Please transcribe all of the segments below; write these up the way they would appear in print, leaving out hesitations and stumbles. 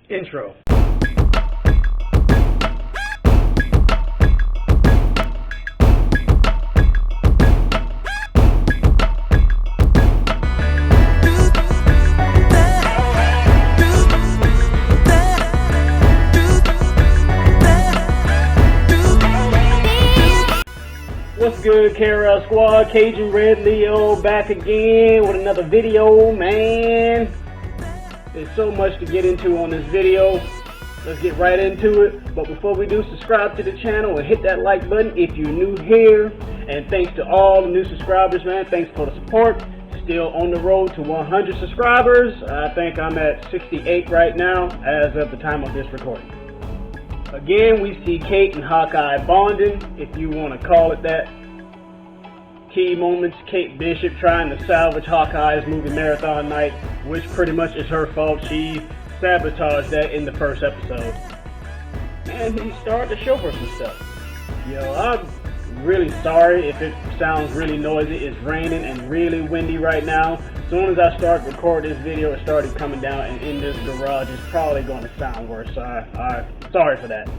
Intro. What's good, KRL Squad? Cajun Red Leo back again with another video, man. There's so much to get into on this video. Let's get right into it. But before we do, subscribe to the channel and hit that like button if you're new here. And thanks to all the new subscribers, man. Thanks for the support. Still on the road to 100 subscribers. I think I'm at 68 right now as of the time of this recording. Again, we see Kate and Hawkeye bonding, if you want to call it that. Key moments, Kate Bishop trying to salvage Hawkeye's movie marathon night, which pretty much is her fault. She sabotaged that in the first episode. And he started to show her some stuff. Yo, I'm really sorry if it sounds really noisy. It's raining and really windy right now. As soon as I start recording this video, it started coming down, and in this garage it's probably going to sound worse. Sorry for that.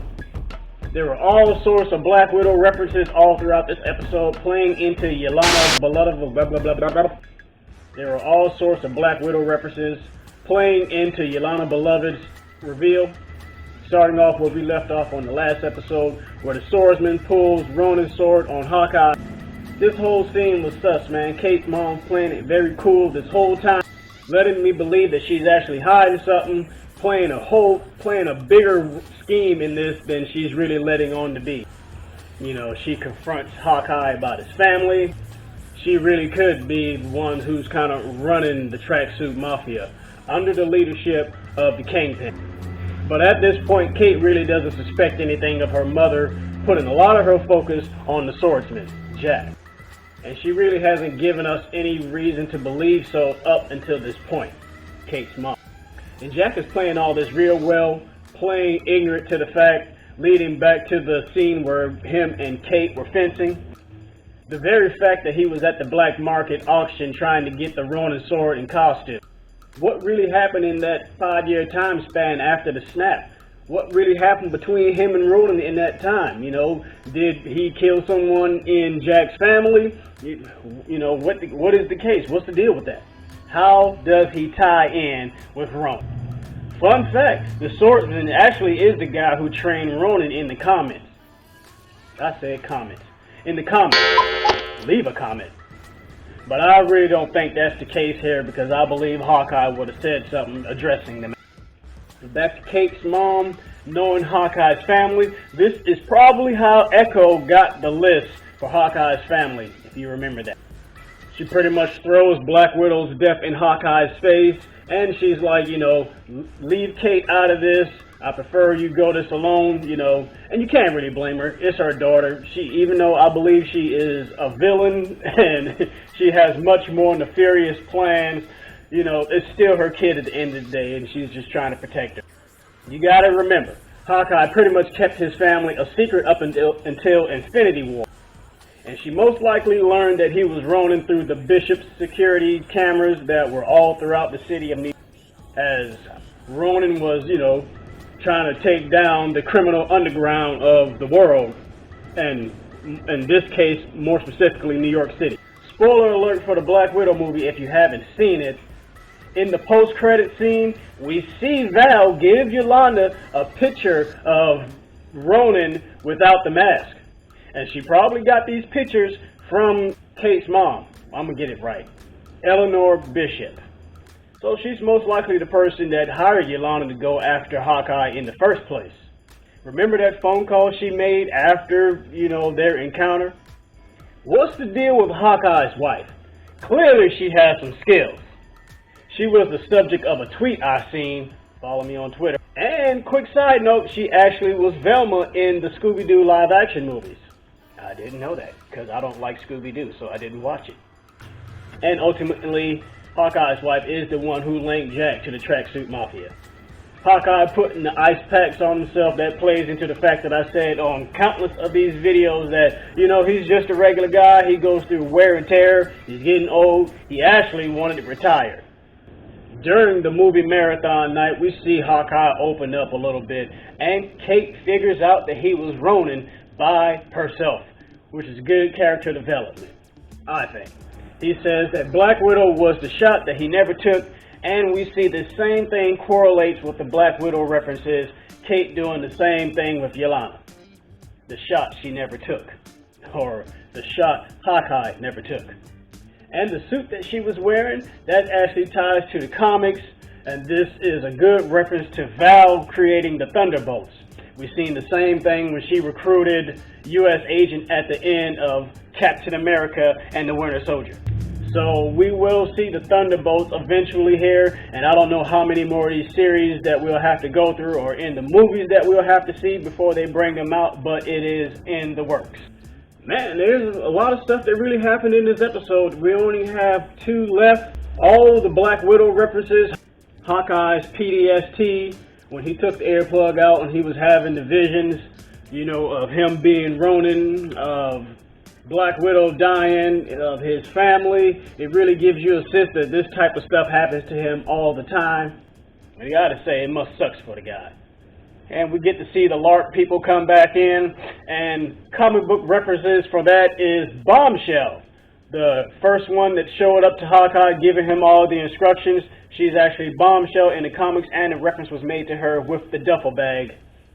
There were all sorts of Black Widow references all throughout this episode, playing into Yelena's beloved blah blah blah blah blah. There were all sorts of Black Widow references playing into Yelena Beloved's reveal. Starting off where we left off on the last episode, where the swordsman pulls Ronin's sword on Hawkeye. This whole scene was sus, man. Kate's mom playing it very cool this whole time, letting me believe that she's actually hiding something, playing a bigger scheme in this than she's really letting on to be. You know, she confronts Hawkeye about his family. She really could be the one who's kind of running the tracksuit mafia under the leadership of the Kingpin. But at this point, Kate really doesn't suspect anything of her mother, putting a lot of her focus on the swordsman, Jack. And she really hasn't given us any reason to believe so up until this point, Kate's mom. And Jack is playing all this real well, playing ignorant to the fact, leading back to the scene where him and Kate were fencing. The very fact that he was at the black market auction trying to get the Ronin sword and costume. What really happened in that 5-year time span after the snap? What really happened between him and Ronin in that time? You know, did he kill someone in Jack's family? You know, what is the case? What's the deal with that? How does he tie in with Ronin? Fun fact, the swordsman actually is the guy who trained Ronin in the comments. I said comments. In the comments. Leave a comment. But I really don't think that's the case here, because I believe Hawkeye would have said something addressing them. Back to Kate's mom, knowing Hawkeye's family. This is probably how Echo got the list for Hawkeye's family, if you remember that. She pretty much throws Black Widow's death in Hawkeye's face, and she's like, you know, leave Kate out of this. I prefer you go this alone, you know, and you can't really blame her. It's her daughter. Even though I believe she is a villain and she has much more nefarious plans, you know, it's still her kid at the end of the day, and she's just trying to protect her. You gotta remember, Hawkeye pretty much kept his family a secret up until Infinity War. And she most likely learned that he was Ronin through the Bishop's security cameras that were all throughout the city of New York. As Ronin was, you know, trying to take down the criminal underground of the world, and in this case, more specifically, New York City. Spoiler alert for the Black Widow movie if you haven't seen it. In the post-credit scene, we see Val give Yolanda a picture of Ronin without the mask. And she probably got these pictures from Kate's mom. I'm going to get it right. Eleanor Bishop. So she's most likely the person that hired Yolanda to go after Hawkeye in the first place. Remember that phone call she made after, you know, their encounter? What's the deal with Hawkeye's wife? Clearly she has some skills. She was the subject of a tweet I seen. Follow me on Twitter. And quick side note, she actually was Velma in the Scooby-Doo live action movies. I didn't know that because I don't like Scooby-Doo, so I didn't watch it. And ultimately, Hawkeye's wife is the one who linked Jack to the tracksuit mafia. Hawkeye putting the ice packs on himself, that plays into the fact that I said on countless of these videos that, you know, he's just a regular guy. He goes through wear and tear. He's getting old. He actually wanted to retire. during the movie marathon night, we see Hawkeye open up a little bit, and Kate figures out that he was Ronin by herself, which is good character development, I think. He says that Black Widow was the shot that he never took, and we see the same thing correlates with the Black Widow references, Kate doing the same thing with Yelena. The shot she never took, or the shot Hawkeye never took. And the suit that she was wearing, that actually ties to the comics, and this is a good reference to Val creating the Thunderbolts. We've seen the same thing when she recruited U.S. agent at the end of Captain America and the Winter Soldier. So we will see the Thunderbolts eventually here, and I don't know how many more of these series that we'll have to go through or in the movies that we'll have to see before they bring them out, but it is in the works. Man, there's a lot of stuff that really happened in this episode. We only have 2 left. All the Black Widow references, Hawkeye's PTSD, when he took the earplug out and he was having the visions, you know, of him being Ronin, of Black Widow dying, of his family. It really gives you a sense that this type of stuff happens to him all the time. And you gotta say, it must sucks for the guy. And we get to see the LARP people come back in, and comic book references for that is Bombshell. The first one that showed up to Hawkeye giving him all the instructions, she's actually Bombshell in the comics, and a reference was made to her with the duffel bag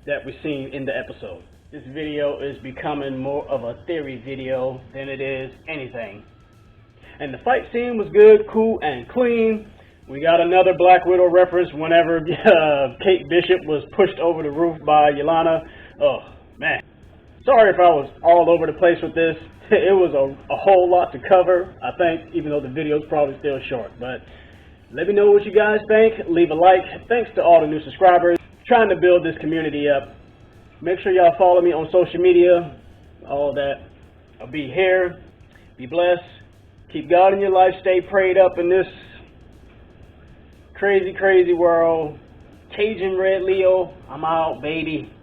that we've seen in the episode. This video is becoming more of a theory video than it is anything. And the fight scene was good, cool, and clean. We got another Black Widow reference whenever Kate Bishop was pushed over the roof by Yelena. Oh, man. Sorry if I was all over the place with this. It was a whole lot to cover, I think, even though the video's probably still short. But let me know what you guys think. Leave a like. Thanks to all the new subscribers. Trying to build this community up. Make sure y'all follow me on social media. All that. I'll be here. Be blessed. Keep God in your life. Stay prayed up in this crazy, crazy world. Cajun Red Leo, I'm out, baby.